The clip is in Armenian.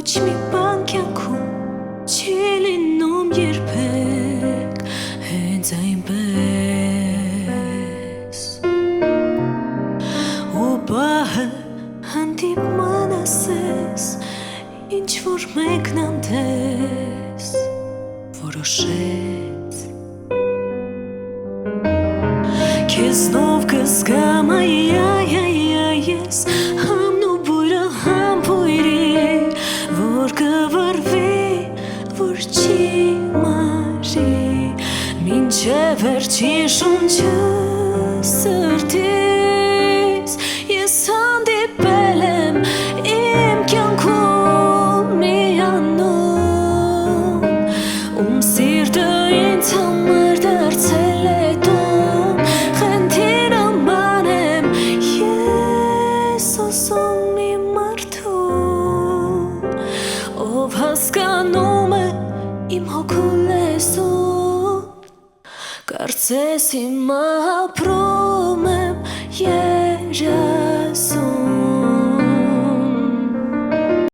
Ոչ մի բան կյանքում չի լինում երբեք հենց այնպես ու բահը հանդիպման ասես ինչ-որ մեկն անտես որոշեց Քեզնով կզգամ ես Համն ու բույրը համ բույրի Որ կվարվի, որ չի մարի Մինչև վերջին շունչը սրտիս Ես հանդիպել եմ իմ կյանքում մի անուն Ում սիրտը ինձ համար դարձել է տուն Խնդիր նման եմ ես ոսում մի մարդուն Ով հասկանում է իմ հոգու լեզուն Կարծես հիմա ապրում եմ երազում